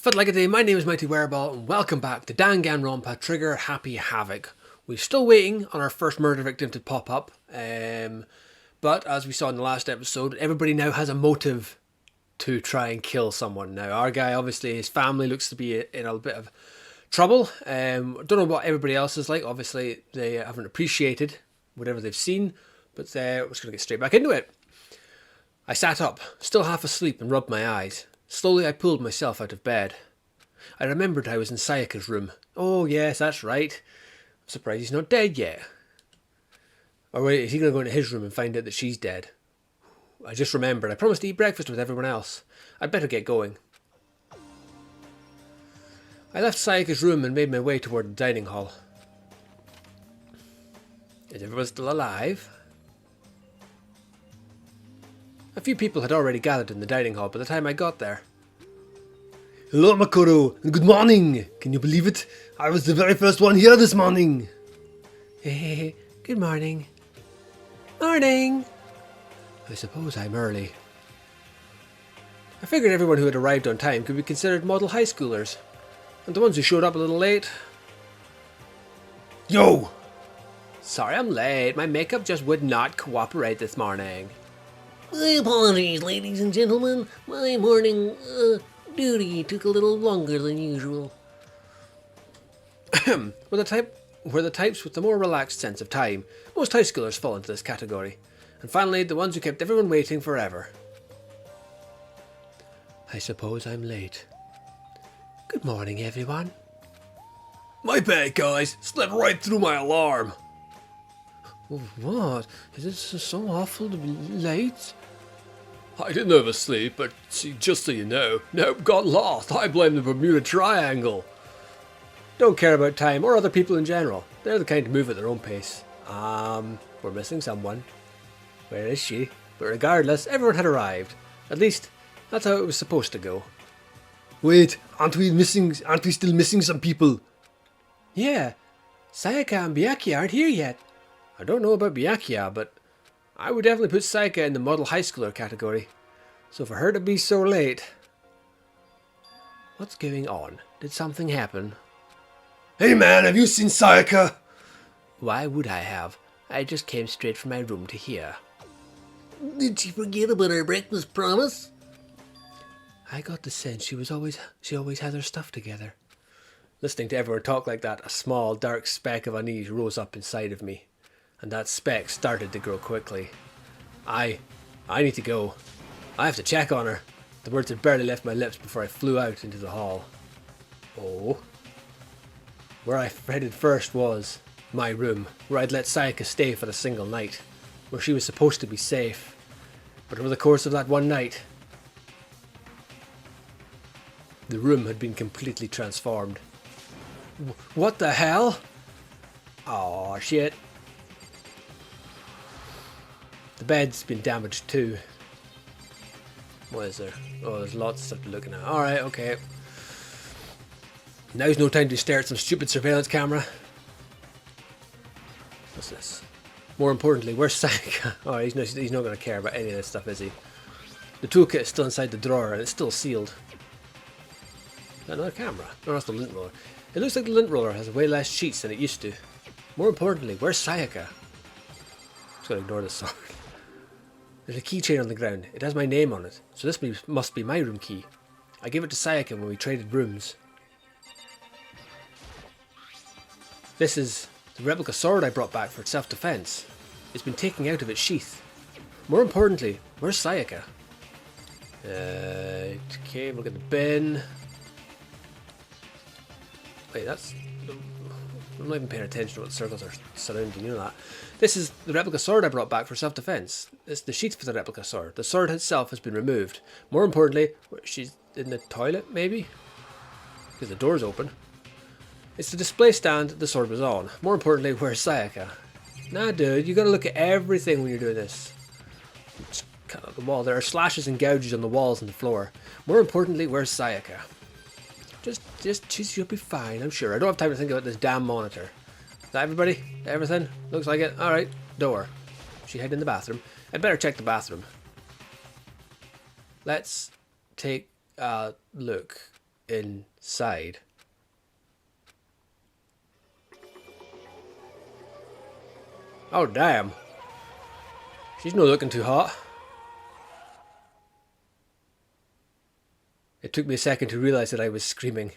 Felt like a day, my name is Mighty Wereball and welcome back to Danganronpa Trigger Happy Havoc. We're still waiting on our first murder victim to pop up, but as we saw in the last episode, everybody now has a motive to try and kill someone. Now our guy, obviously his family looks to be in a bit of trouble. Don't know what everybody else is like, obviously they haven't appreciated whatever they've seen, but we're just going to get straight back into it. I sat up, still half asleep, and rubbed my eyes. Slowly I pulled myself out of bed. I remembered I was in Sayaka's room. Oh yes, that's right. I'm surprised he's not dead yet. Or wait, is he going to go into his room and find out that she's dead? I just remembered I promised to eat breakfast with everyone else. I'd better get going. I left Sayaka's room and made my way toward the dining hall. Is everyone still alive? A few people had already gathered in the dining hall by the time I got there. Hello, Makoto, and good morning! Can you believe it? I was the very first one here this morning! Hey, good morning. Morning! I suppose I'm early. I figured everyone who had arrived on time could be considered model high schoolers. And the ones who showed up a little late... Yo! Sorry I'm late, my makeup just would not cooperate this morning. My apologies, ladies and gentlemen. My morning duty took a little longer than usual. We're the types with the more relaxed sense of time. Most high schoolers fall into this category. And finally, the ones who kept everyone waiting forever. I suppose I'm late. Good morning, everyone. My bad, guys. Slept right through my alarm. What? Is it so awful to be late? I didn't oversleep, but see, just so you know, nope, got lost. I blame the Bermuda Triangle. Don't care about time or other people in general. They're the kind to move at their own pace. We're missing someone. Where is she? But regardless, everyone had arrived. At least, that's how it was supposed to go. Wait, aren't we still missing some people? Yeah, Sayaka and Byakuya aren't here yet. I don't know about Byakuya, but I would definitely put Sayaka in the model high schooler category. So for her to be so late... What's going on? Did something happen? Hey man, have you seen Sayaka? Why would I have? I just came straight from my room to here. Did she forget about our breakfast promise? I got the sense she always had her stuff together. Listening to everyone talk like that, a small dark speck of unease rose up inside of me. And that speck started to grow quickly. I need to go. I have to check on her. The words had barely left my lips before I flew out into the hall. Oh. Where I headed first was my room, where I'd let Sayaka stay for a single night, where she was supposed to be safe. But over the course of that one night, the room had been completely transformed. What the hell? Oh shit. The bed's been damaged too. What is there? Oh, there's lots of stuff to be looking at. Alright, okay. Now's no time to stare at some stupid surveillance camera. What's this? More importantly, where's Sayaka? Oh, he's not going to care about any of this stuff, is he? The toolkit is still inside the drawer and it's still sealed. Is that another camera? No, that's the lint roller. It looks like the lint roller has way less sheets than it used to. More importantly, where's Sayaka? Just gotta ignore this sword. There's a keychain on the ground. It has my name on it, so this must be my room key. I gave it to Sayaka when we traded rooms. This is the replica sword I brought back for self-defense. It's been taken out of its sheath. More importantly, where's Sayaka? Okay, look at the bin. Wait, I'm not even paying attention to what circles are surrounding, you know that. This is the replica sword I brought back for self-defense. It's the sheath for the replica sword. The sword itself has been removed. More importantly, she's in the toilet, maybe? Because the door's open. It's the display stand the sword was on. More importantly, where's Sayaka? Nah, dude, you gotta look at everything when you're doing this. Just cut out the wall. There are slashes and gouges on the walls and the floor. More importantly, where's Sayaka? She'll be fine, I'm sure. I don't have time to think about this damn monitor. Is that everybody? Everything? Looks like it. Alright, door. She head in the bathroom. I'd better check the bathroom. Let's take a look inside. Oh, damn. She's not looking too hot. It took me a second to realize that I was screaming.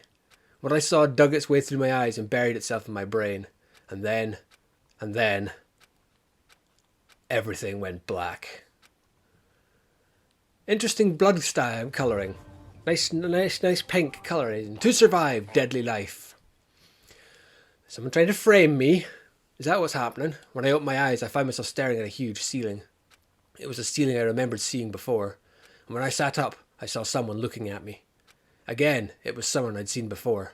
What I saw dug its way through my eyes and buried itself in my brain. And then, everything went black. Interesting blood style colouring. Nice pink colouring. To survive deadly life. Someone trying to frame me. Is that what's happening? When I opened my eyes, I found myself staring at a huge ceiling. It was a ceiling I remembered seeing before. And when I sat up, I saw someone looking at me. Again, it was someone I'd seen before.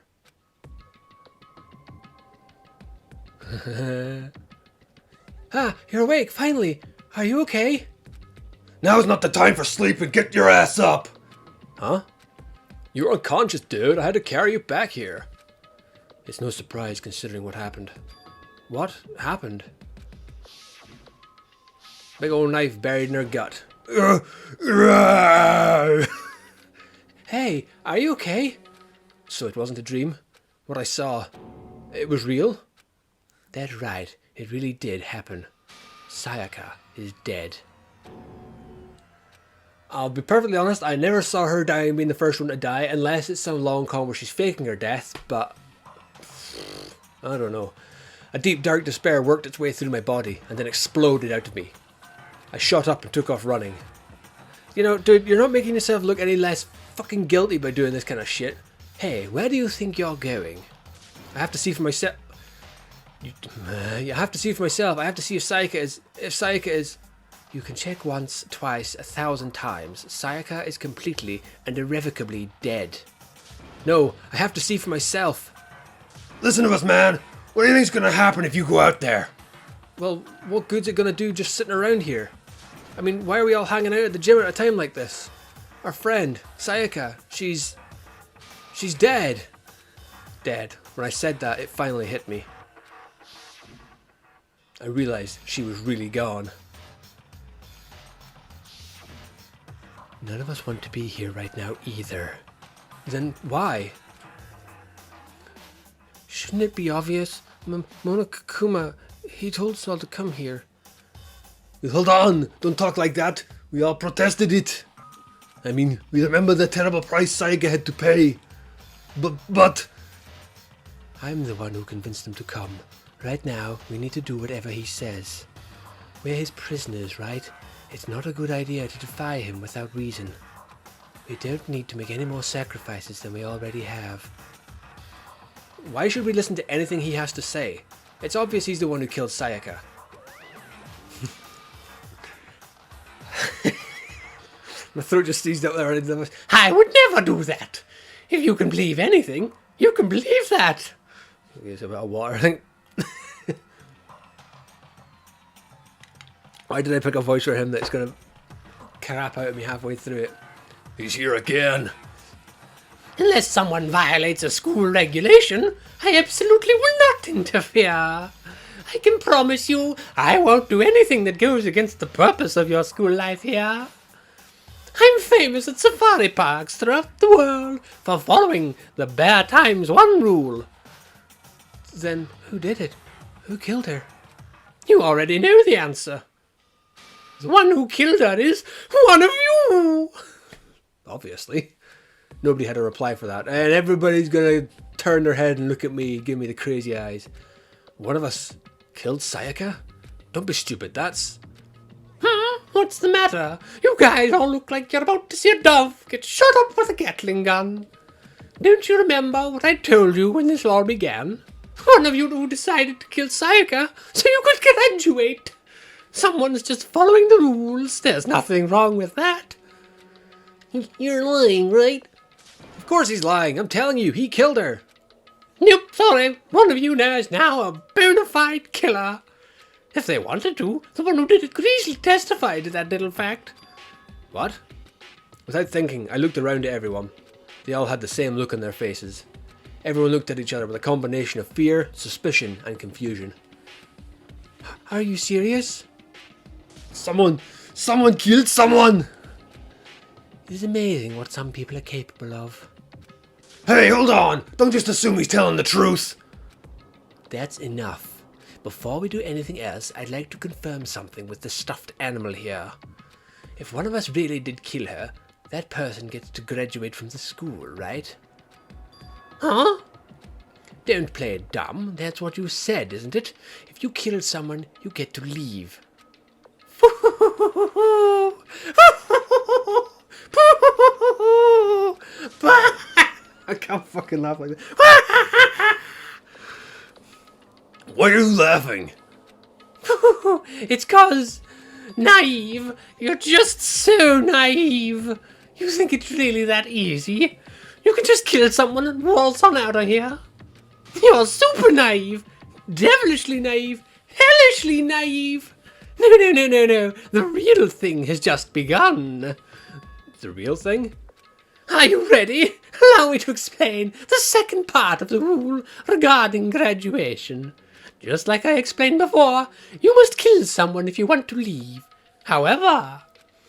Ah, you're awake, finally. Are you okay? Now's not the time for sleeping. Get your ass up. Huh? You were unconscious, dude. I had to carry you back here. It's no surprise considering what happened. What happened? Big old knife buried in her gut. Hey, are you okay? So it wasn't a dream? What I saw, it was real? That's right, it really did happen. Sayaka is dead. I'll be perfectly honest, I never saw her dying being the first one to die, unless it's some long con where she's faking her death, but I don't know. A deep dark despair worked its way through my body and then exploded out of me. I shot up and took off running. You know, dude, you're not making yourself look any less fucking guilty by doing this kind of shit. Hey, where do you think you're going? I have to see for myself. You have to see for myself. I have to see if Sayaka is. If Sayaka is. You can check once, twice, 1,000 times. Sayaka is completely and irrevocably dead. No, I have to see for myself. Listen to us, man. What do you think's gonna happen if you go out there? Well, what good's it gonna do just sitting around here? I mean, why are we all hanging out at the gym at a time like this? Our friend, Sayaka, she's dead. Dead. When I said that, it finally hit me. I realized she was really gone. None of us want to be here right now either. Then why? Shouldn't it be obvious? Monokuma, he told us all to come here. Hold on! Don't talk like that! We all protested it! I mean, we remember the terrible price Sayaka had to pay. But... I'm the one who convinced him to come. Right now, we need to do whatever he says. We're his prisoners, right? It's not a good idea to defy him without reason. We don't need to make any more sacrifices than we already have. Why should we listen to anything he has to say? It's obvious he's the one who killed Sayaka. My throat just seized up there. I would never do that. If you can believe anything, you can believe that. It's about water, I think. Why did I pick a voice for him that's going to crap out of me halfway through it? He's here again. Unless someone violates a school regulation, I absolutely will not interfere. I can promise you, I won't do anything that goes against the purpose of your school life here. I'm famous at safari parks throughout the world for following the Bear Times 1 rule. Then who did it? Who killed her? You already know the answer. The one who killed her is one of you! Obviously. Nobody had a reply for that. And everybody's gonna turn their head and look at me, give me the crazy eyes. One of us killed Sayaka? Don't be stupid, that's... What's the matter? You guys all look like you're about to see a dove get shot up with a Gatling gun. Don't you remember what I told you when this all began? One of you who decided to kill Sayaka so you could graduate. Someone's just following the rules. There's nothing wrong with that. You're lying, right? Of course he's lying. I'm telling you, he killed her. Nope, sorry. One of you now is now a bona fide killer. If they wanted to, the one who did it could easily testify to that little fact. What? Without thinking, I looked around at everyone. They all had the same look on their faces. Everyone looked at each other with a combination of fear, suspicion, and confusion. Are you serious? Someone killed someone! It is amazing what some people are capable of. Hey, hold on! Don't just assume he's telling the truth! That's enough. Before we do anything else, I'd like to confirm something with the stuffed animal here. If one of us really did kill her, that person gets to graduate from the school, right? Huh? Don't play it dumb. That's what you said, isn't it? If you kill someone, you get to leave. I can't fucking laugh like that. Why are you laughing? It's 'cause naive. You're just so naive. You think it's really that easy? You can just kill someone and waltz on out of here. You're super naive. Devilishly naive. Hellishly naive. No. The real thing has just begun. The real thing? Are you ready? Allow me to explain the second part of the rule regarding graduation. Just like I explained before, you must kill someone if you want to leave. However,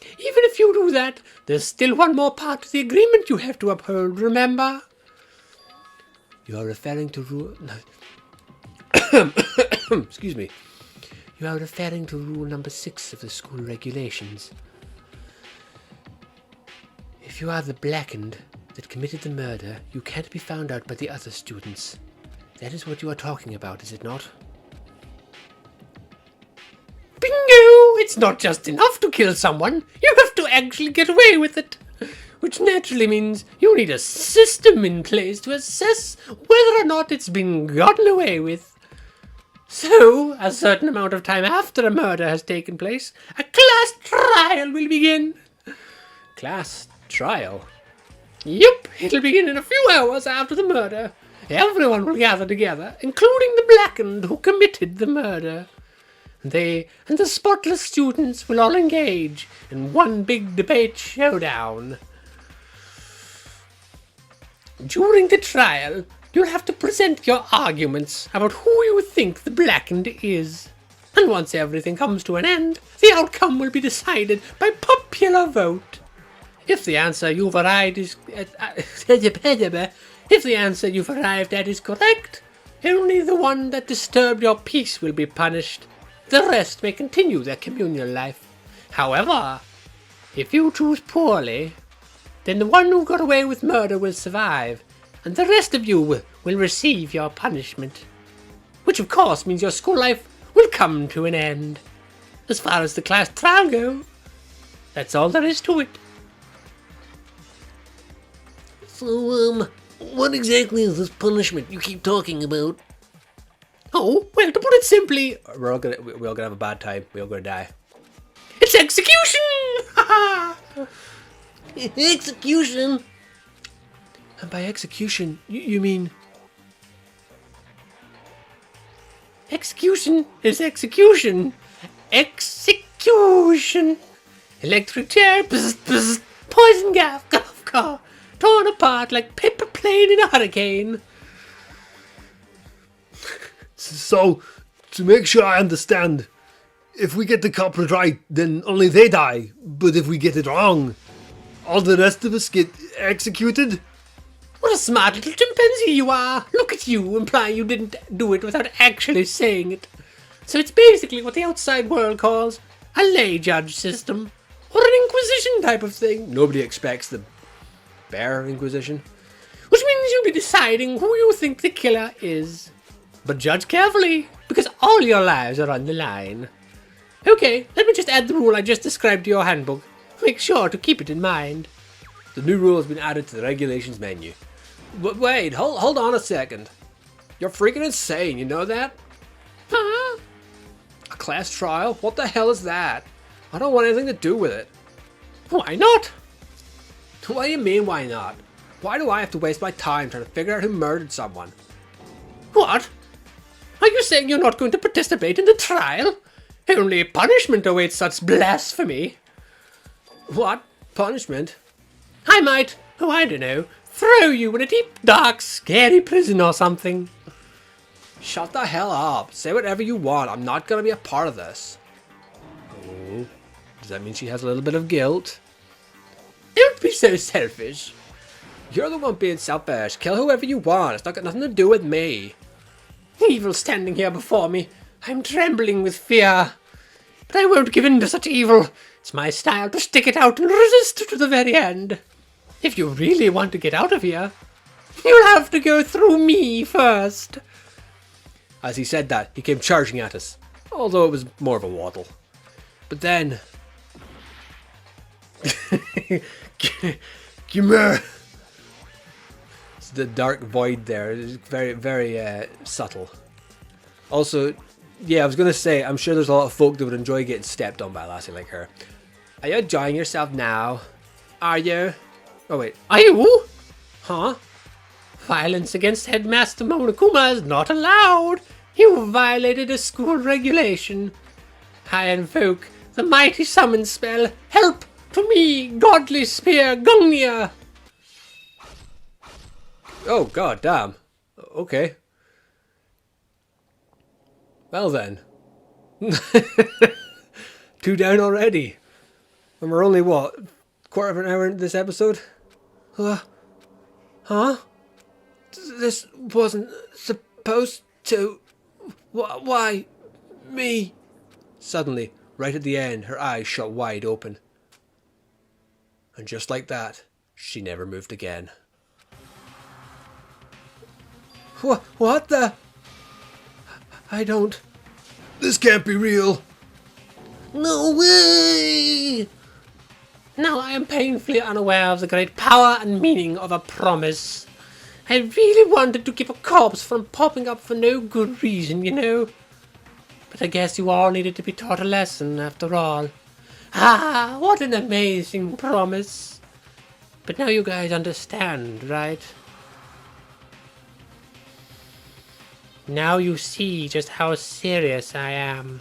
even if you do that, there's still one more part to the agreement you have to uphold, remember? You are referring to rule... Excuse me. You are referring to rule number 6 of the school regulations. If you are the blackened that committed the murder, you can't be found out by the other students. That is what you are talking about, is it not? Bingo! It's not just enough to kill someone. You have to actually get away with it. Which naturally means you need a system in place to assess whether or not it's been gotten away with. So, a certain amount of time after a murder has taken place, a class trial will begin. Class trial? Yup, it'll begin in a few hours after the murder. Everyone will gather together, including the blackened who committed the murder. They and the spotless students will all engage in one big debate showdown. During the trial, you'll have to present your arguments about who you think the blackened is. And once everything comes to an end, the outcome will be decided by popular vote. If the answer you've arrived at is correct, only the one that disturbed your peace will be punished. The rest may continue their communal life. However, if you choose poorly, then the one who got away with murder will survive, and the rest of you will receive your punishment. Which of course means your school life will come to an end. As far as the class trial goes, that's all there is to it. So, what exactly is this punishment you keep talking about? Oh, well, to put it simply, We're all gonna have a bad time. We're all gonna die. it's execution! Execution? And by execution, you mean... Execution is execution. Execution. Electric chair, bzz, bzz, poison gas, golf car, torn apart like paper plane in a hurricane. So, to make sure I understand, if we get the culprit right, then only they die. But if we get it wrong, all the rest of us get executed? What a smart little chimpanzee you are. Look at you, implying you didn't do it without actually saying it. So it's basically what the outside world calls a lay judge system, or an inquisition type of thing. Nobody expects the Bear Inquisition. Which means you'll be deciding who you think the killer is. But judge carefully, because all your lives are on the line. Okay, let me just add the rule I just described to your handbook. Make sure to keep it in mind. The new rule has been added to the regulations menu. Wait, hold on a second. You're freaking insane, you know that? Huh? A class trial? What the hell is that? I don't want anything to do with it. Why not? What do you mean, why not? Why do I have to waste my time trying to figure out who murdered someone? What? Are you saying you're not going to participate in the trial? Only punishment awaits such blasphemy. What? Punishment? I might, oh I don't know, throw you in a deep, dark, scary prison or something. Shut the hell up. Say whatever you want. I'm not going to be a part of this. Oh, does that mean she has a little bit of guilt? Don't be so selfish. You're the one being selfish. Kill whoever you want. It's not got nothing to do with me. Evil standing here before me. I'm trembling with fear. But I won't give in to such evil. It's my style to stick it out and resist to the very end. If you really want to get out of here, you'll have to go through me first. As he said that, he came charging at us, although it was more of a waddle. But then... Gimme! It's the dark void there. It's very, very subtle. Also, yeah, I was going to say, I'm sure there's a lot of folk that would enjoy getting stepped on by a lassie like her. Are you enjoying yourself now? Are you? Oh, wait. Are you? Huh? Violence against Headmaster Monokuma is not allowed. You violated a school regulation. I invoke the mighty summon spell. Help to me, godly spear Gungnir. Oh, god damn. Okay. Well then. 2 down already. And we're only, what, quarter of an hour into this episode? Huh? This wasn't supposed to... Why? Me? Suddenly, right at the end, her eyes shot wide open. And just like that, she never moved again. What the? I don't... This can't be real. No way! Now I am painfully unaware of the great power and meaning of a promise. I really wanted to keep a corpse from popping up for no good reason, you know. But I guess you all needed to be taught a lesson after all. Ah, what an amazing promise. But now you guys understand, right? Now you see just how serious I am.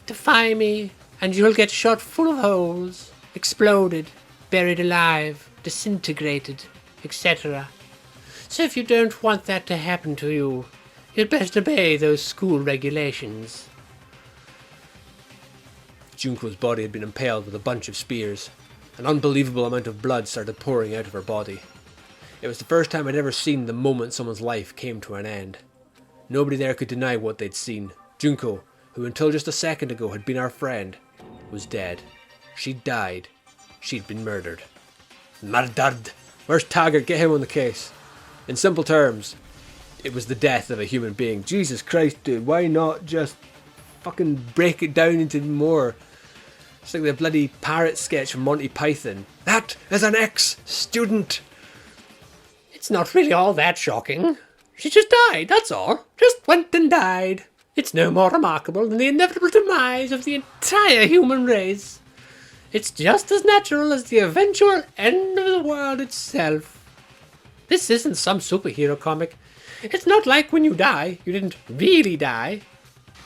Defy me, and you'll get shot full of holes, exploded, buried alive, disintegrated, etc. So if you don't want that to happen to you, you'd best obey those school regulations. Junko's body had been impaled with a bunch of spears. An unbelievable amount of blood started pouring out of her body. It was the first time I'd ever seen the moment someone's life came to an end. Nobody there could deny what they'd seen. Junko, who until just a second ago had been our friend, was dead. She'd died. She'd been murdered. Murdered! Where's Taggart? Get him on the case. In simple terms, it was the death of a human being. Jesus Christ, dude, why not just fucking break it down into more? It's like the bloody parrot sketch from Monty Python. That is an ex-student! It's not really all that shocking. She just died, that's all. Just went and died. It's no more remarkable than the inevitable demise of the entire human race. It's just as natural as the eventual end of the world itself. This isn't some superhero comic. It's not like when you die, you didn't really die.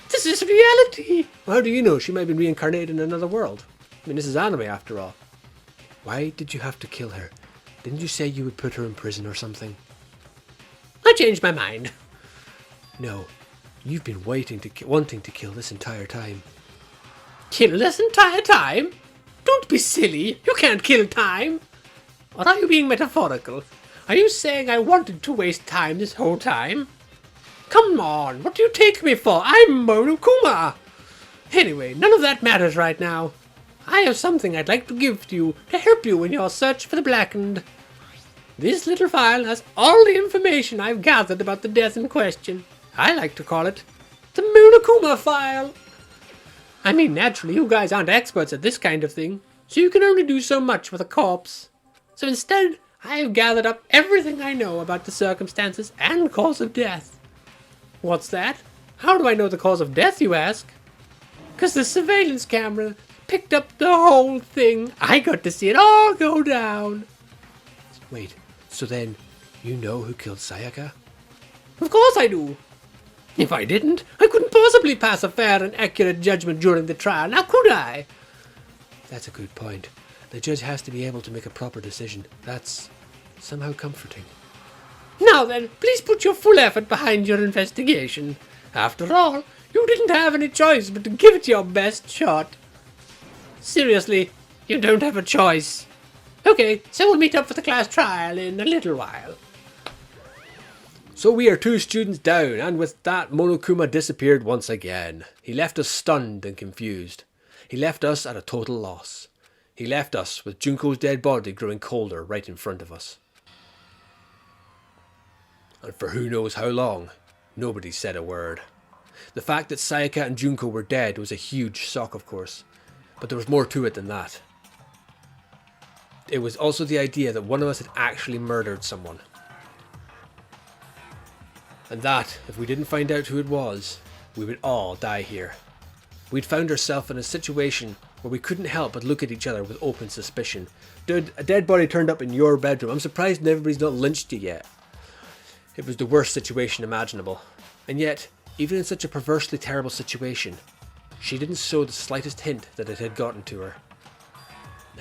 This is reality. Well, how do you know? She might have been reincarnated in another world. I mean, this is anime after all. Why did you have to kill her? Didn't you say you would put her in prison or something? I changed my mind. No, you've been wanting to kill this entire time. Kill this entire time? Don't be silly. You can't kill time. Or are you being metaphorical? Are you saying I wanted to waste time this whole time? Come on, what do you take me for? I'm Monokuma. Anyway, none of that matters right now. I have something I'd like to give to you to help you in your search for the Blackened. This little file has all the information I've gathered about the death in question. I like to call it the Monokuma file. I mean, naturally, you guys aren't experts at this kind of thing, so you can only do so much with a corpse. So instead, I have gathered up everything I know about the circumstances and cause of death. What's that? How do I know the cause of death, you ask? 'Cause the surveillance camera picked up the whole thing. I got to see it all go down. Wait, so then you know who killed Sayaka? Of course I do. If I didn't, I couldn't possibly pass a fair and accurate judgment during the trial, now could I? That's a good point. The judge has to be able to make a proper decision. That's somehow comforting. Now then, please put your full effort behind your investigation. After all, you didn't have any choice but to give it your best shot. Seriously, you don't have a choice. Okay, so we'll meet up for the class trial in a little while. So we are 2 students down, and with that, Monokuma disappeared once again. He left us stunned and confused. He left us at a total loss. He left us with Junko's dead body growing colder right in front of us. And for who knows how long, nobody said a word. The fact that Sayaka and Junko were dead was a huge shock, of course, but there was more to it than that. It was also the idea that one of us had actually murdered someone. And that, if we didn't find out who it was, we would all die here. We'd found ourselves in a situation where we couldn't help but look at each other with open suspicion. Dude, a dead body turned up in your bedroom. I'm surprised everybody's not lynched you yet. It was the worst situation imaginable. And yet, even in such a perversely terrible situation, she didn't show the slightest hint that it had gotten to her.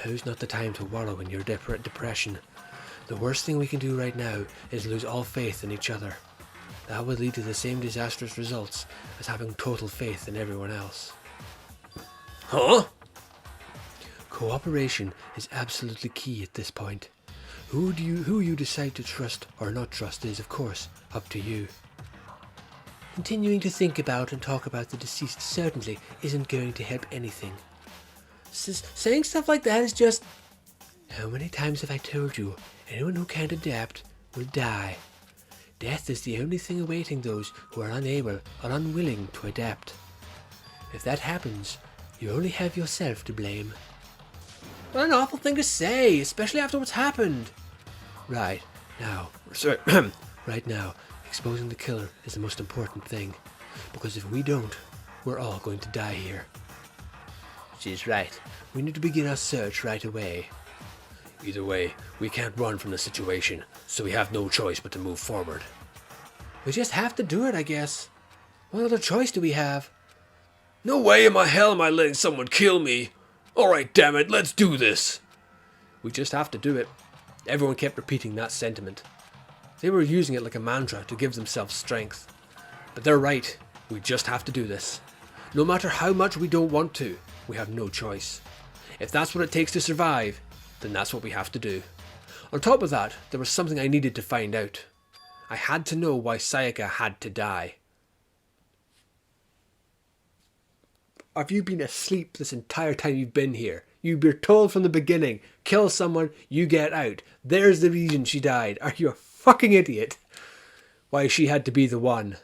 Now's not the time to wallow in your depression. The worst thing we can do right now is lose all faith in each other. That would lead to the same disastrous results as having total faith in everyone else. Huh? Cooperation is absolutely key at this point. Who you decide to trust or not trust is, of course, up to you. Continuing to think about and talk about the deceased certainly isn't going to help anything. Saying stuff like that is just... How many times have I told you, anyone who can't adapt will die. Death is the only thing awaiting those who are unable or unwilling to adapt. If that happens, you only have yourself to blame. What an awful thing to say, especially after what's happened. Right now, exposing the killer is the most important thing. Because if we don't, we're all going to die here. She's right. We need to begin our search right away. Either way, we can't run from the situation, so we have no choice but to move forward. We just have to do it, I guess. What other choice do we have? No way in my hell am I letting someone kill me. Alright, damn it, let's do this. We just have to do it. Everyone kept repeating that sentiment. They were using it like a mantra to give themselves strength. But they're right, we just have to do this. No matter how much we don't want to, we have no choice. If that's what it takes to survive, then that's what we have to do. On top of that, there was something I needed to find out. I had to know why Sayaka had to die. Have you been asleep this entire time you've been here? You were told from the beginning, kill someone, you get out. There's the reason she died. Are you a fucking idiot? Why she had to be the one.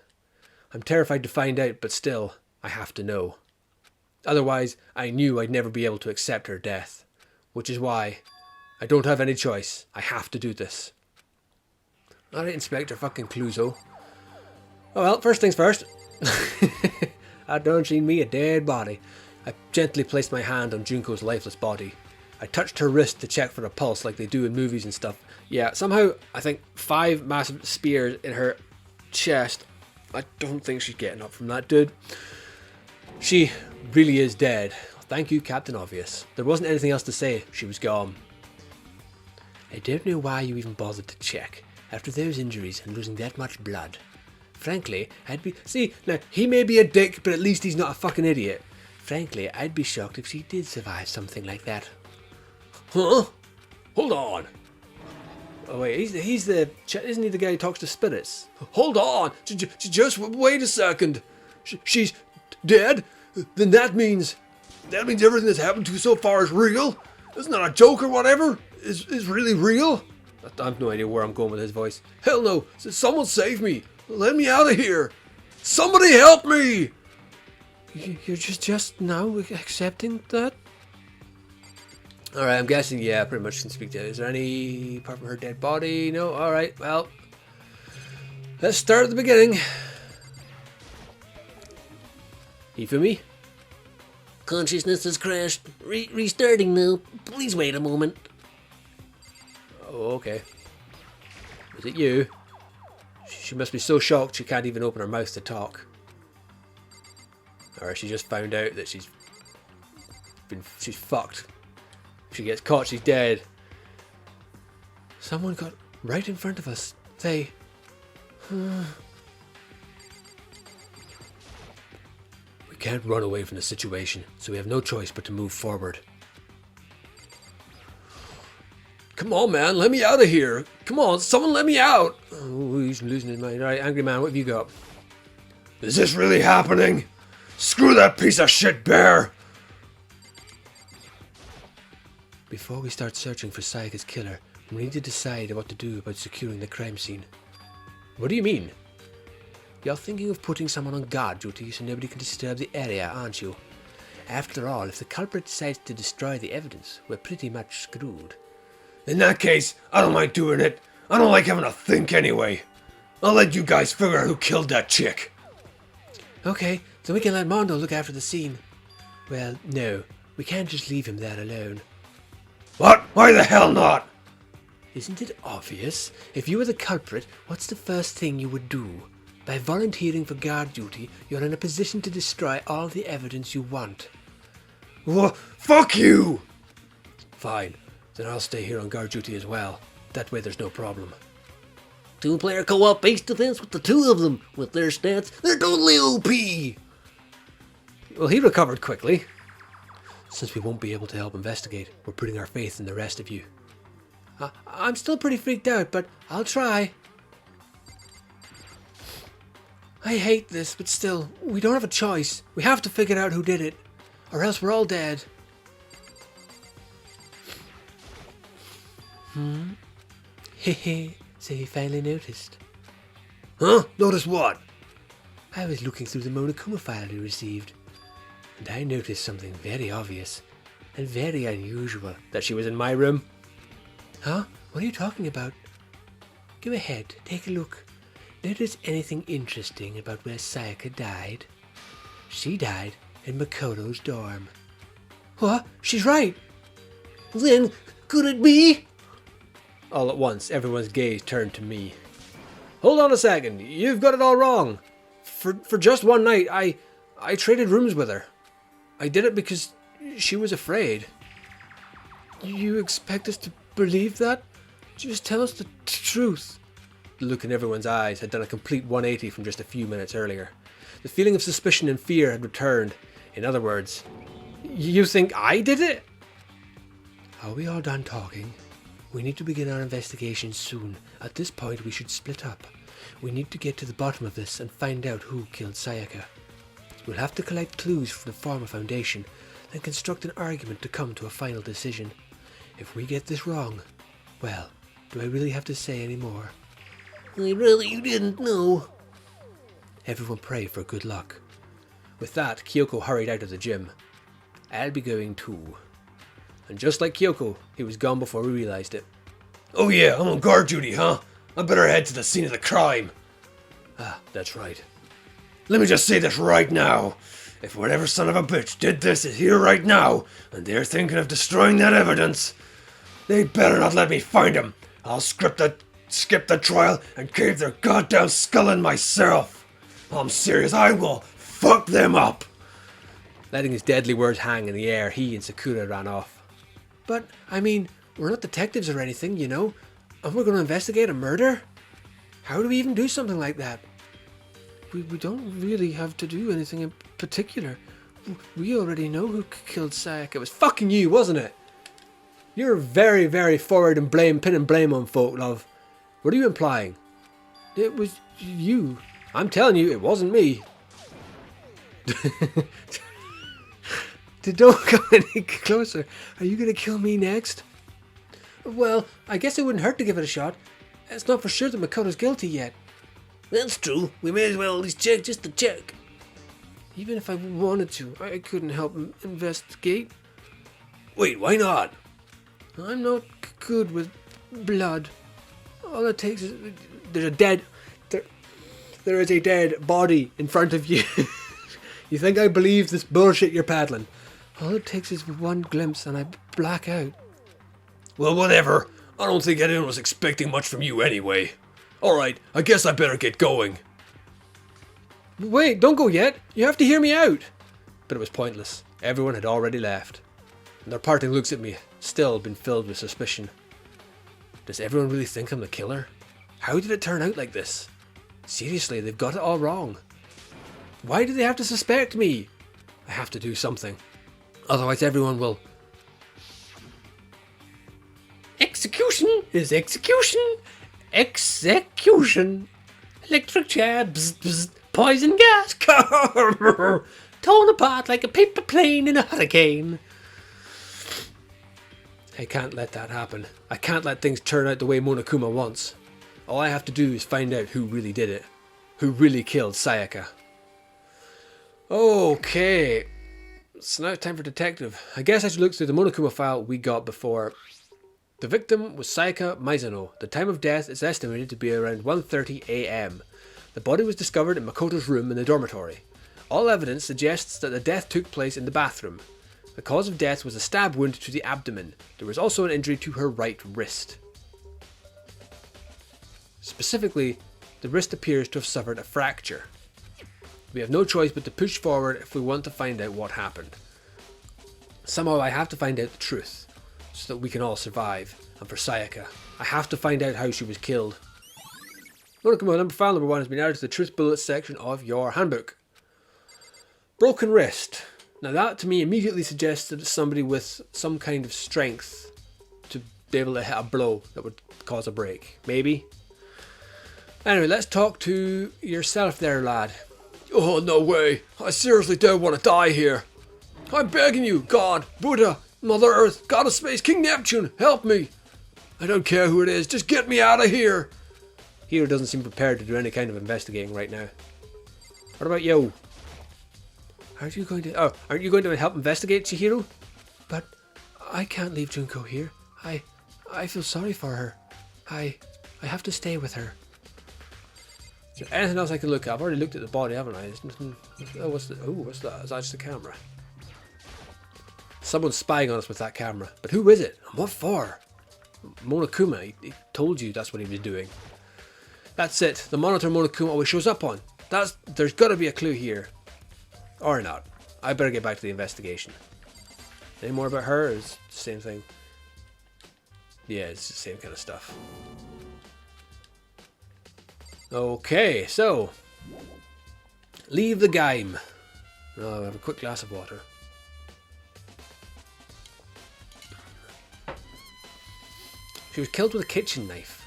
I'm terrified to find out, but still, I have to know. Otherwise, I knew I'd never be able to accept her death. Which is why I don't have any choice. I have to do this. Alright, Inspector fucking Clouseau. Oh well, first things first. I done seen me a dead body. I gently placed my hand on Junko's lifeless body. I touched her wrist to check for a pulse like they do in movies and stuff. Yeah, somehow I think 5 massive spears in her chest. I don't think she's getting up from that, dude. She really is dead. Thank you, Captain Obvious. There wasn't anything else to say. She was gone. I don't know why you even bothered to check. After those injuries and losing that much blood. Frankly, I'd be... See, now, he may be a dick, but at least he's not a fucking idiot. Frankly, I'd be shocked if she did survive something like that. Huh? Hold on. Oh wait, he's the... Isn't he the guy who talks to spirits? Hold on! Just wait a second. She's dead? Then that means everything that's happened to you so far is real? It's not a joke or whatever? Is really real? I have no idea where I'm going with his voice. Hell no! Someone save me! Let me out of here! Somebody help me! You're just now accepting that? Alright, I'm guessing, yeah, pretty much can speak to it. Is there any, apart from her dead body? No? Alright, well. Let's start at the beginning. Hifumi? Consciousness has crashed. Restarting now. Please wait a moment. Oh, okay. Is it you? She must be so shocked she can't even open her mouth to talk. Or she just found out that she's fucked. If she gets caught, she's dead. Someone got right in front of us. They... We can't run away from the situation, so we have no choice but to move forward. Come on, man, let me out of here. Come on, someone let me out. Oh, he's losing his mind. All right, angry man, what have you got? Is this really happening? Screw that piece of shit bear! Before we start searching for Sayaka's killer, we need to decide what to do about securing the crime scene. What do you mean? You're thinking of putting someone on guard duty so nobody can disturb the area, aren't you? After all, if the culprit decides to destroy the evidence, we're pretty much screwed. In that case, I don't like doing it. I don't like having to think anyway. I'll let you guys figure out who killed that chick. Okay, so we can let Mondo look after the scene. Well, no, we can't just leave him there alone. What? Why the hell not? Isn't it obvious? If you were the culprit, what's the first thing you would do? By volunteering for guard duty, you're in a position to destroy all the evidence you want. Fuck you! Fine, then I'll stay here on guard duty as well. That way there's no problem. 2-player co-op base defense with the two of them. With their stats, they're totally OP. Well, he recovered quickly. Since we won't be able to help investigate, we're putting our faith in the rest of you. I'm still pretty freaked out, but I'll try. I hate this, but still, we don't have a choice. We have to figure out who did it, or else we're all dead. Hehe, so you finally noticed. Huh? Notice what? I was looking through the Monokuma file we received, and I noticed something very obvious and very unusual. That she was in my room. Huh? What are you talking about? Go ahead, take a look. Notice anything interesting about where Sayaka died? She died in Makoto's dorm. What? She's right! Then, could it be? All at once, everyone's gaze turned to me. Hold on a second, you've got it all wrong. For just one night, I traded rooms with her. I did it because she was afraid. You expect us to believe that? Just tell us the truth. The look in everyone's eyes had done a complete 180 from just a few minutes earlier. The feeling of suspicion and fear had returned. In other words, you think I did it? Are we all done talking? We need to begin our investigation soon. At this point, we should split up. We need to get to the bottom of this and find out who killed Sayaka. We'll have to collect clues to form a foundation, then construct an argument to come to a final decision. If we get this wrong, well, do I really have to say any more? I'd rather you didn't know. Everyone pray for good luck. With that, Kyoko hurried out of the gym. I'll be going too. And just like Kyoko, he was gone before we realized it. Oh yeah, I'm on guard duty, huh? I better head to the scene of the crime. Ah, that's right. Let me just say this right now. If whatever son of a bitch did this is here right now, and they're thinking of destroying that evidence, they better not let me find him. I'll skip the trial and cave their goddamn skull in myself. I'm serious, I will fuck them up. Letting his deadly words hang in the air, he and Sakura ran off. But, I mean, we're not detectives or anything, you know? And we're going to investigate a murder? How do we even do something like that? We don't really have to do anything in particular. We already know who killed Sayaka. It was fucking you, wasn't it? You're very, very forward and pinning blame on folk, love. What are you implying? It was you. I'm telling you, it wasn't me. Don't go any closer. Are you going to kill me next? Well, I guess it wouldn't hurt to give it a shot. It's not for sure that Makoto's guilty yet. That's true. We may as well at least check just to check. Even if I wanted to, I couldn't help investigate. Wait, why not? I'm not good with blood. All it takes is there is a dead body in front of you. You think I believe this bullshit you're peddling? All it takes is one glimpse and I black out. Well, whatever. I don't think anyone was expecting much from you anyway. Alright, I guess I better get going. Wait, don't go yet. You have to hear me out. But it was pointless. Everyone had already left. And their parting looks at me still been filled with suspicion. Does everyone really think I'm the killer? How did it turn out like this? Seriously, they've got it all wrong. Why do they have to suspect me? I have to do something. Otherwise everyone will... execution is execution. Execution. Electric chair, bzz, bzz, poison gas, torn apart like a paper plane in a hurricane. I can't let that happen. I can't let things turn out the way Monokuma wants. All I have to do is find out who really did it. Who really killed Sayaka. Okay. So now it's time for detective. I guess I should look through the Monokuma file we got before. The victim was Sayaka Maizono. The time of death is estimated to be around 1:30 a.m. The body was discovered in Makoto's room in the dormitory. All evidence suggests that the death took place in the bathroom. The cause of death was a stab wound to the abdomen. There was also an injury to her right wrist. Specifically, the wrist appears to have suffered a fracture. We have no choice but to push forward if we want to find out what happened. Somehow I have to find out the truth, so that we can all survive. And for Sayaka, I have to find out how she was killed. Monokuma file number 1 has been added to the Truth Bullets section of your handbook. Broken wrist. Now that to me immediately suggests that it's somebody with some kind of strength to be able to hit a blow that would cause a break. Maybe? Anyway, let's talk to yourself there, lad. Oh, no way. I seriously don't want to die here. I'm begging you, God, Buddha, Mother Earth, God of Space, King Neptune, help me. I don't care who it is, just get me out of here. Hiro doesn't seem prepared to do any kind of investigating right now. What about you? Aren't you going to help investigate, Chihiro? But I can't leave Junko here. I feel sorry for her. I have to stay with her. Is there anything else I can look at? I've already looked at the body, haven't I? There's nothing. Oh, what's that? Is that just a camera? Someone's spying on us with that camera. But who is it? And what for? Monokuma, he told you that's what he was doing. That's it. The monitor Monokuma always shows up on. There's got to be a clue here. Or not. I better get back to the investigation. Any more about her? Or is it the same thing? Yeah, it's the same kind of stuff. Okay, so. Leave the game. Oh, I'll have a quick glass of water. She was killed with a kitchen knife.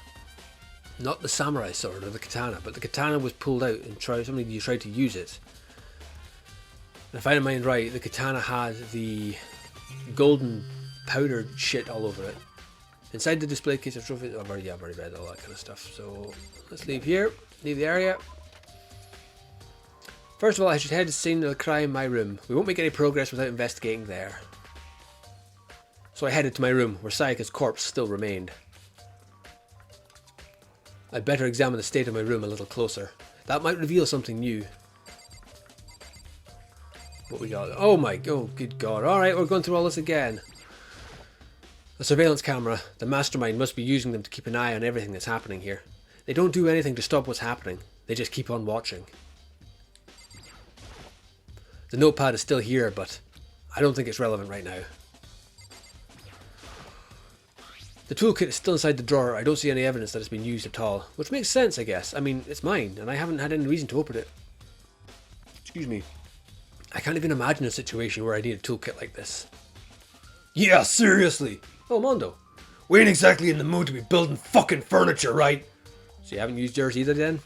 Not the samurai sword or the katana, but the katana was pulled out and somebody tried to use it. And if I mind right, the katana had the golden powdered shit all over it. Inside the display case of trophies, I've already read all that kind of stuff. So let's leave here, leave the area. First of all, I should head to the scene of the crime in my room. We won't make any progress without investigating there. So I headed to my room, where Sayaka's corpse still remained. I'd better examine the state of my room a little closer. That might reveal something new. What we got? Oh good God. Alright, we're going through all this again. A surveillance camera. The mastermind must be using them to keep an eye on everything that's happening here. They don't do anything to stop what's happening. They just keep on watching. The notepad is still here, but I don't think it's relevant right now. The toolkit is still inside the drawer. I don't see any evidence that it's been used at all. Which makes sense, I guess. I mean, it's mine, and I haven't had any reason to open it. Excuse me. I can't even imagine a situation where I need a toolkit like this. Yeah, seriously. Oh, Mondo. We ain't exactly in the mood to be building fucking furniture, right? So you haven't used yours either then?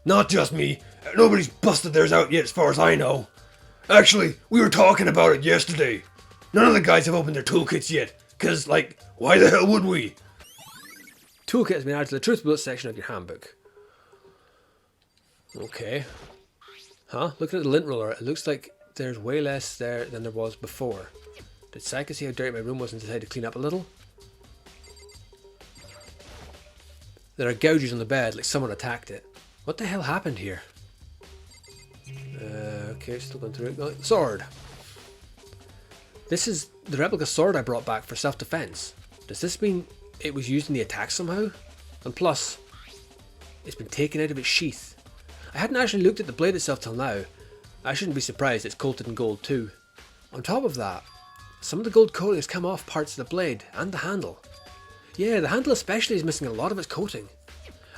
Not just me. Nobody's busted theirs out yet as far as I know. Actually, we were talking about it yesterday. None of the guys have opened their toolkits yet. Cause, like, why the hell would we? Toolkit has been added to the Truth Bullets section of your handbook. Okay. Huh? Looking at the lint roller, it looks like there's way less there than there was before. Did Sayaka see how dirty my room was and decide to clean up a little? There are gouges on the bed, like someone attacked it. What the hell happened here? Okay, still going through it. Oh, sword. This is the replica sword I brought back for self-defense. Does this mean it was used in the attack somehow? And plus, it's been taken out of its sheath. I hadn't actually looked at the blade itself till now. I shouldn't be surprised it's coated in gold too. On top of that, some of the gold coating has come off parts of the blade and the handle. Yeah, the handle especially is missing a lot of its coating.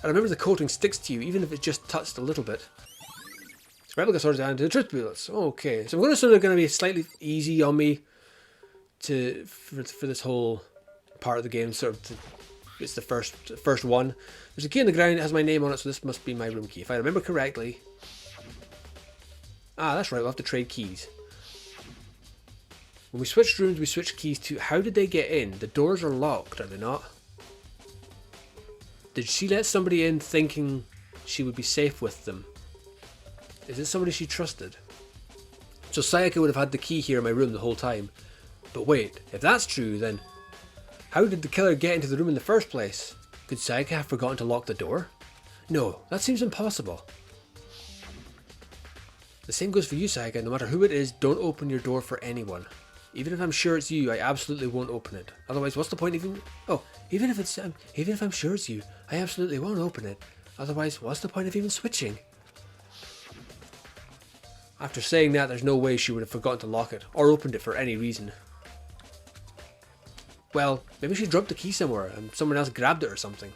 I remember the coating sticks to you even if it's just touched a little bit. This replica sword is added to the Truth Bullets. Okay, so I'm going to assume they're going to be slightly easy on me for this whole part of the game, sort of to It's the first one. There's a key on the ground. It has my name on it, so this must be my room key. If I remember correctly. Ah, that's right. We'll have to trade keys. When we switched rooms, we switched keys too. How did they get in? The doors are locked, are they not? Did she let somebody in thinking she would be safe with them? Is it somebody she trusted? So Sayaka would have had the key here in my room the whole time. But wait, if that's true, then how did the killer get into the room in the first place? Could Sayaka have forgotten to lock the door? No, that seems impossible. The same goes for you, Sayaka. No matter who it is, don't open your door for anyone. Even if I'm sure it's you, I absolutely won't open it. Otherwise, what's the point of even... Oh, even if I'm sure it's you, I absolutely won't open it. Otherwise, what's the point of even switching? After saying that, there's no way she would have forgotten to lock it, or opened it for any reason. Well, maybe she dropped the key somewhere, and someone else grabbed it or something.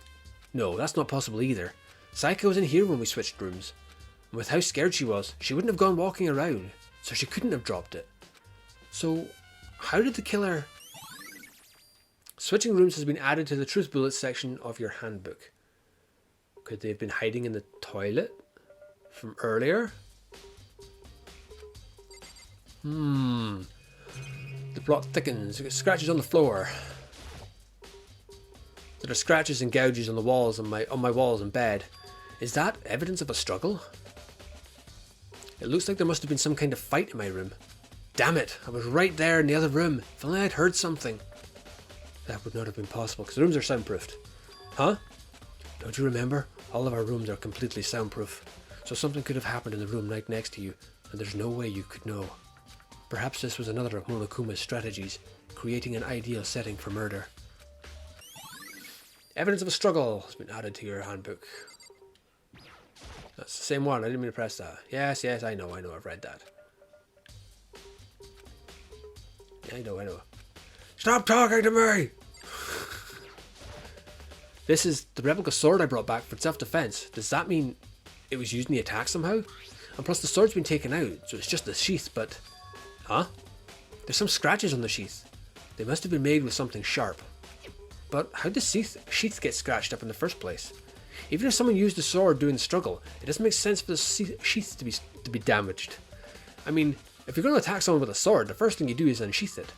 No, that's not possible either. Sayaka was in here when we switched rooms. And with how scared she was, she wouldn't have gone walking around, so she couldn't have dropped it. So, how did the killer... Switching rooms has been added to the truth bullets section of your handbook. Could they have been hiding in the toilet from earlier? The plot thickens. You get scratches on the floor. There are scratches and gouges on the walls on my walls and bed. Is that evidence of a struggle? It looks like there must have been some kind of fight in my room. Damn it! I was right there in the other room. If only I'd heard something. That would not have been possible because the rooms are soundproofed. Huh? Don't you remember? All of our rooms are completely soundproof. So something could have happened in the room right next to you, and there's no way you could know. Perhaps this was another of Monokuma's strategies, creating an ideal setting for murder. Evidence of a struggle has been added to your handbook. That's the same one. I didn't mean to press that. Yes, I know. I've read that. Yeah, I know. Stop talking to me! This is the replica sword I brought back for self-defense. Does that mean it was used in the attack somehow? And plus the sword's been taken out, so it's just the sheath, but... Huh? There's some scratches on the sheath. They must have been made with something sharp. But how did the sheath get scratched up in the first place? Even if someone used the sword during the struggle, it doesn't make sense for the sheath to be damaged. I mean, if you're going to attack someone with a sword, the first thing you do is unsheath it.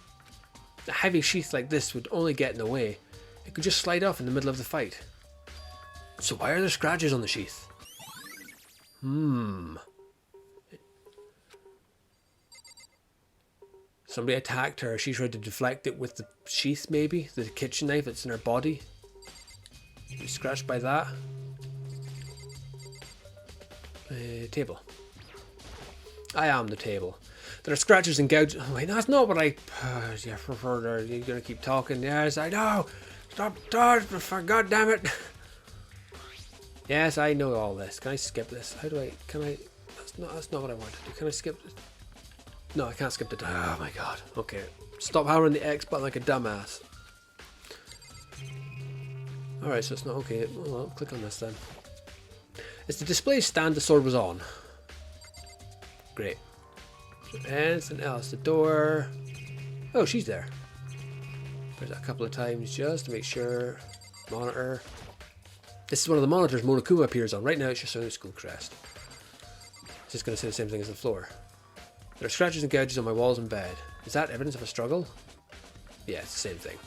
A heavy sheath like this would only get in the way. It could just slide off in the middle of the fight. So why are there scratches on the sheath? Somebody attacked her. She tried to deflect it with the sheath, maybe? The kitchen knife that's in her body. She was scratched by that. Table. I am the table. There are scratches and gouges. Oh, wait, that's not what I... yeah, you're going to keep talking. Yes, I know. Stop talking, for God damn it. Yes, I know all this. Can I skip this? How do I... Can I... That's not what I want to do. Can I skip this? No, I can't skip the... Oh my god. Okay. Stop hammering the X button like a dumbass. Alright, so it's not okay. Well, I'll click on this then. It's the display stand the sword was on. Great. Anything else? The door. Oh, she's there. Press that a couple of times just to make sure. Monitor. This is one of the monitors Monokuma appears on. Right now it's just showing a school crest. It's just going to say the same thing as the floor. There are scratches and gouges on my walls and bed. Is that evidence of a struggle? Yeah, it's the same thing.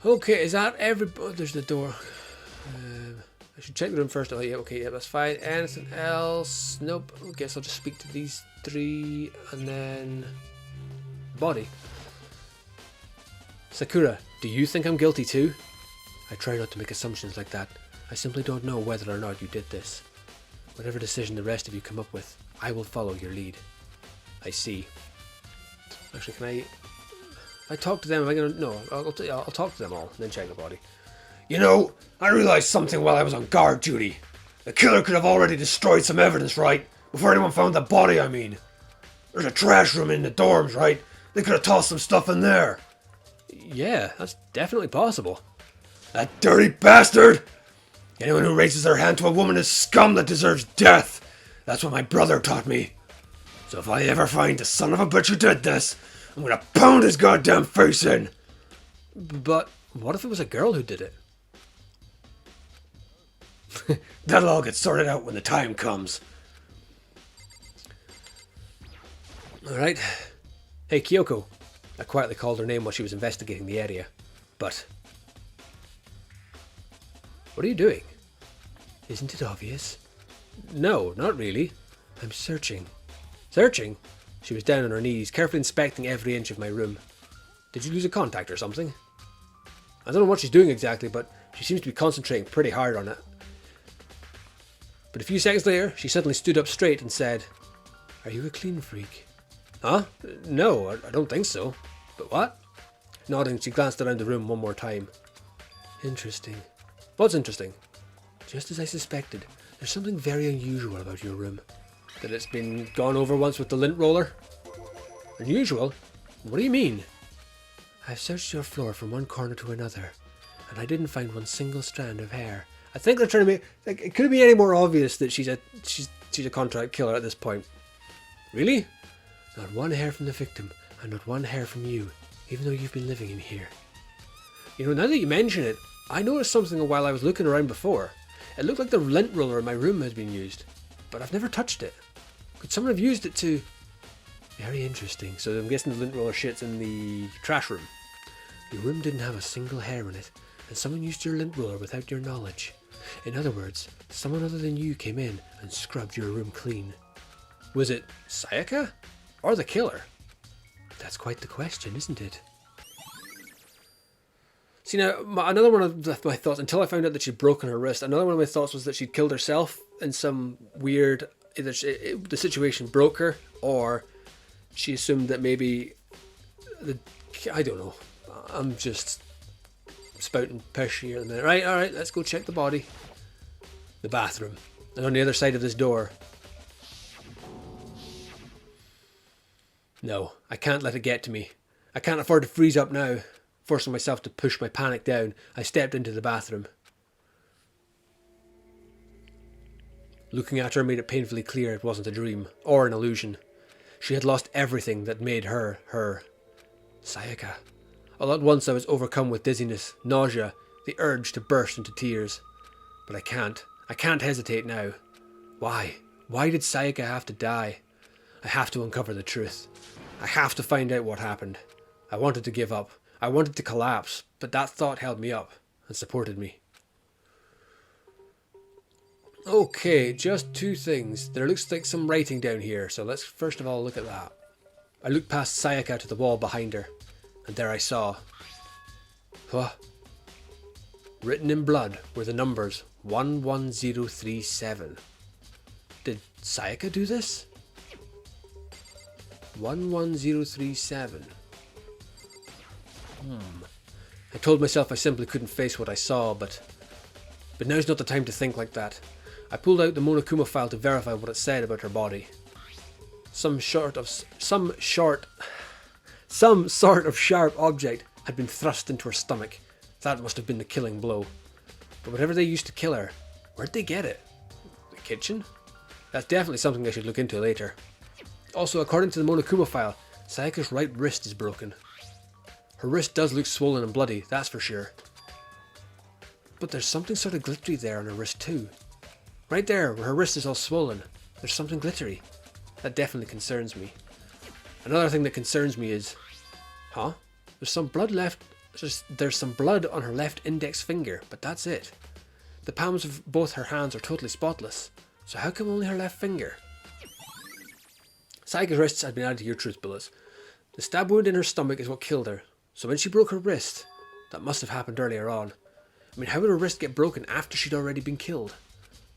Okay, is that every... Oh, there's the door. I should check the room first. Oh, yeah, okay, yeah, that's fine. Anything else? Nope. I guess I'll just speak to these three and then... Body. Sakura, do you think I'm guilty too? I try not to make assumptions like that. I simply don't know whether or not you did this. Whatever decision the rest of you come up with, I will follow your lead. I see. Actually, can I... If I talk to them, am I going to... No, I'll talk to them all and then check the body. You know, I realized something while I was on guard duty. The killer could have already destroyed some evidence, right? Before anyone found the body, I mean. There's a trash room in the dorms, right? They could have tossed some stuff in there. Yeah, that's definitely possible. That dirty bastard! Anyone who raises their hand to a woman is scum that deserves death. That's what my brother taught me. So if I ever find the son of a bitch who did this, I'm gonna pound his goddamn face in. But what if it was a girl who did it? That'll all get sorted out when the time comes. Alright. Hey, Kyoko. I quietly called her name while she was investigating the area. But... what are you doing? Isn't it obvious? No, not really. I'm searching. Searching? She was down on her knees, carefully inspecting every inch of my room. Did you lose a contact or something? I don't know what she's doing exactly, but she seems to be concentrating pretty hard on it. But a few seconds later, she suddenly stood up straight and said, "Are you a clean freak?" Huh? No, I don't think so. But what? Nodding, she glanced around the room one more time. Interesting. What's interesting? Just as I suspected, there's something very unusual about your room. That it's been gone over once with the lint roller? Unusual? What do you mean? I've searched your floor from one corner to another, and I didn't find one single strand of hair. I think they're trying to make... like, it couldn't be any more obvious that she's a contract killer at this point. Really? Not one hair from the victim, and not one hair from you, even though you've been living in here. You know, now that you mention it, I noticed something while I was looking around before. It looked like the lint roller in my room had been used, but I've never touched it. Could someone have used it to... Very interesting. So I'm guessing the lint roller shit's in the trash room. Your room didn't have a single hair in it, and someone used your lint roller without your knowledge. In other words, someone other than you came in and scrubbed your room clean. Was it Sayaka? Or the killer? That's quite the question, isn't it? See, now, another one of my thoughts, until I found out that she'd broken her wrist, another one of my thoughts was that she'd killed herself in some weird... either the situation broke her, or she assumed that maybe... I don't know. I'm just spouting pish here in a minute. Right, alright, let's go check the body. The bathroom. And on the other side of this door. No, I can't let it get to me. I can't afford to freeze up now. Forcing myself to push my panic down, I stepped into the bathroom. Looking at her made it painfully clear it wasn't a dream, or an illusion. She had lost everything that made her, her. Sayaka. All at once I was overcome with dizziness, nausea, the urge to burst into tears. But I can't hesitate now. Why? Why did Sayaka have to die? I have to uncover the truth. I have to find out what happened. I wanted to give up. I wanted to collapse, but that thought held me up and supported me. Okay, just two things. There looks like some writing down here, so let's first of all look at that. I looked past Sayaka to the wall behind her, and there I saw... Huh? Written in blood were the numbers 11037. Did Sayaka do this? 11037. I told myself I simply couldn't face what I saw, but now's not the time to think like that. I pulled out the Monokuma file to verify what it said about her body. Some sort of sharp object had been thrust into her stomach. That must have been the killing blow. But whatever they used to kill her, where'd they get it? The kitchen? That's definitely something I should look into later. Also, according to the Monokuma file, Sayaka's right wrist is broken. Her wrist does look swollen and bloody, that's for sure. But there's something sort of glittery there on her wrist too. Right there, where her wrist is all swollen, there's something glittery. That definitely concerns me. Another thing that concerns me is... Huh? There's some blood on her left index finger, but that's it. The palms of both her hands are totally spotless. So how come only her left finger? Sayaka's wrists had been added to your truth bullets. The stab wound in her stomach is what killed her. So when she broke her wrist, that must have happened earlier on. I mean, how would her wrist get broken after she'd already been killed?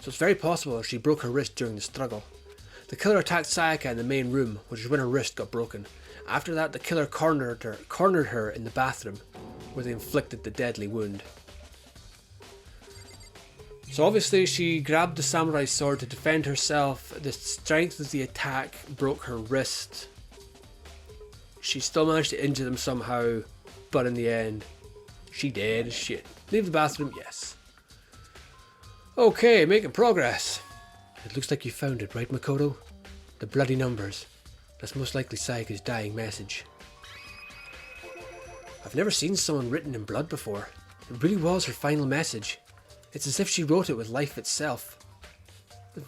So it's very possible she broke her wrist during the struggle. The killer attacked Sayaka in the main room, which is when her wrist got broken. After that, the killer cornered her in the bathroom, where they inflicted the deadly wound. So obviously she grabbed the samurai sword to defend herself. The strength of the attack broke her wrist. She still managed to injure them somehow, but in the end, she did. Shit. Leave the bathroom? Yes. Okay, making progress. It looks like you found it, right, Makoto? The bloody numbers. That's most likely Sayaka's dying message. I've never seen someone written in blood before. It really was her final message. It's as if she wrote it with life itself.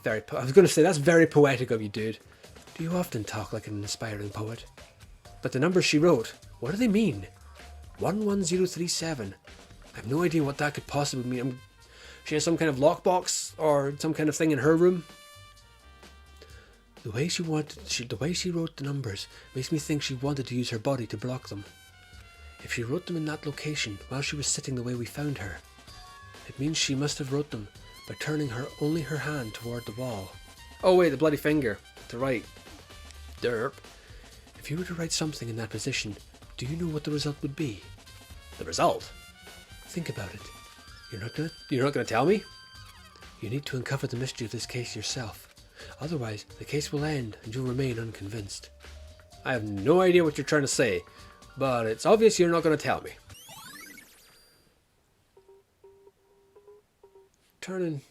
I was going to say, that's very poetic of you, dude. Do you often talk like an inspiring poet? But the numbers she wrote, what do they mean? 11037. I have no idea what that could possibly mean. She has some kind of lockbox or some kind of thing in her room. The way she wrote the numbers makes me think she wanted to use her body to block them. If she wrote them in that location while she was sitting the way we found her, it means she must have wrote them by turning only her hand toward the wall. Oh wait, the bloody finger. To write. Derp. If you were to write something in that position, do you know what the result would be? The result? Think about it. You're not gonna tell me? You need to uncover the mystery of this case yourself. Otherwise, the case will end and you'll remain unconvinced. I have no idea what you're trying to say, but it's obvious you're not gonna tell me. Turning.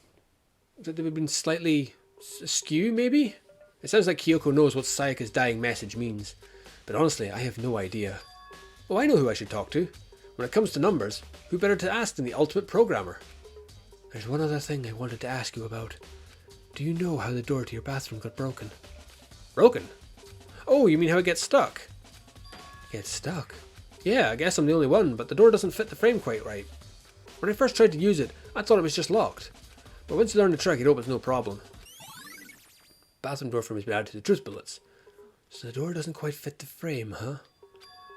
That they've been slightly askew, maybe? It sounds like Kyoko knows what Sayaka's dying message means, but honestly, I have no idea. Oh, I know who I should talk to. When it comes to numbers, who better to ask than the ultimate programmer? There's one other thing I wanted to ask you about. Do you know how the door to your bathroom got broken? Broken? Oh, you mean how it gets stuck? Gets stuck? Yeah, I guess I'm the only one, but the door doesn't fit the frame quite right. When I first tried to use it, I thought it was just locked. But once you learn the trick, it opens no problem. Bathroom door frame has been added to the truth bullets. So the door doesn't quite fit the frame, huh?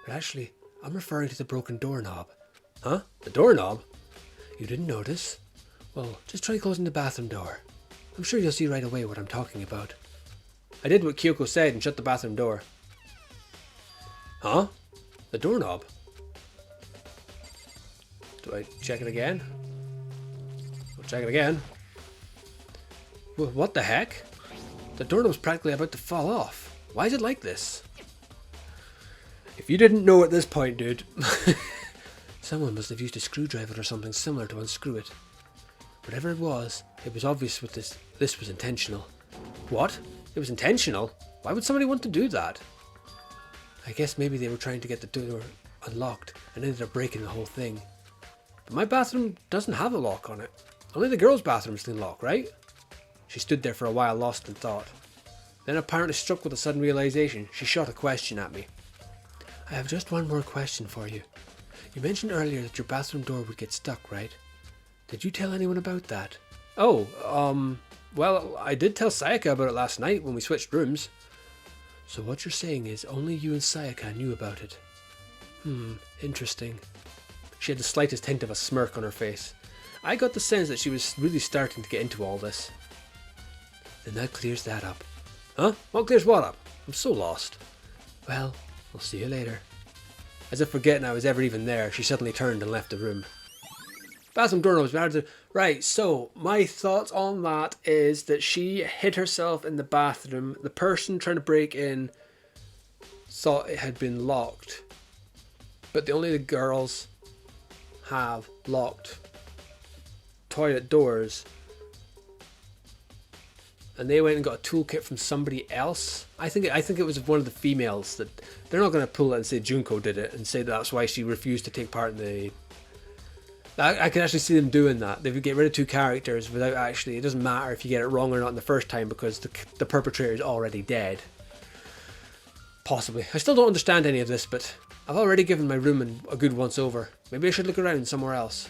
But actually, I'm referring to the broken doorknob. Huh? The doorknob? You didn't notice? Well, just try closing the bathroom door. I'm sure you'll see right away what I'm talking about. I did what Kyoko said and shut the bathroom door. Huh? The doorknob? Do I check it again? I'll check it again. What the heck? The doorknob's practically about to fall off. Why is it like this? If you didn't know at this point, dude, someone must have used a screwdriver or something similar to unscrew it. Whatever it was obvious with this was intentional. What? It was intentional? Why would somebody want to do that? I guess maybe they were trying to get the door unlocked and ended up breaking the whole thing. But my bathroom doesn't have a lock on it. Only the girls' bathrooms can lock, right? She stood there for a while lost in thought. Then apparently struck with a sudden realization, she shot a question at me. I have just one more question for you. You mentioned earlier that your bathroom door would get stuck, right? Did you tell anyone about that? Oh, well, I did tell Sayaka about it last night when we switched rooms. So what you're saying is only you and Sayaka knew about it. Interesting. She had the slightest hint of a smirk on her face. I got the sense that she was really starting to get into all this. Then that clears that up. Huh? What clears what up? I'm so lost. Well, I'll see you later. As if forgetting I was ever even there, she suddenly turned and left the room. Bathroom doorknobs matter. Right, so my thoughts on that is that she hid herself in the bathroom. The person trying to break in thought it had been locked. But only the girls have locked toilet doors. And they went and got a toolkit from somebody else. I think it was one of the females. That they're not going to pull it and say Junko did it and say that's why she refused to take part in the... I can actually see them doing that. They would get rid of two characters without actually... It doesn't matter if you get it wrong or not in the first time because the perpetrator is already dead. Possibly. I still don't understand any of this, but I've already given my room a good once over. Maybe I should look around somewhere else.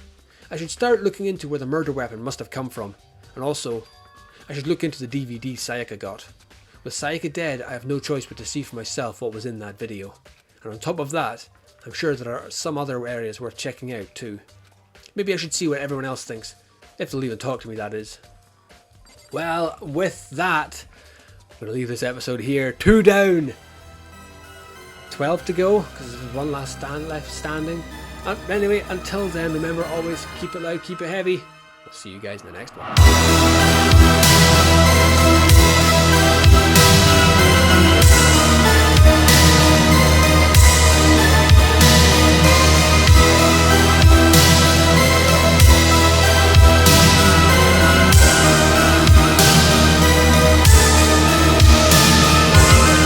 I should start looking into where the murder weapon must have come from. And also, I should look into the DVD Sayaka got. With Sayaka dead, I have no choice but to see for myself what was in that video. And on top of that, I'm sure there are some other areas worth checking out too. Maybe I should see what everyone else thinks. If they'll even talk to me, that is. Well, with that, I'm going to leave this episode here. 2 down! 12 to go, because there's one last stand left standing. Anyway, until then, remember always keep it loud, keep it heavy. I'll see you guys in the next one.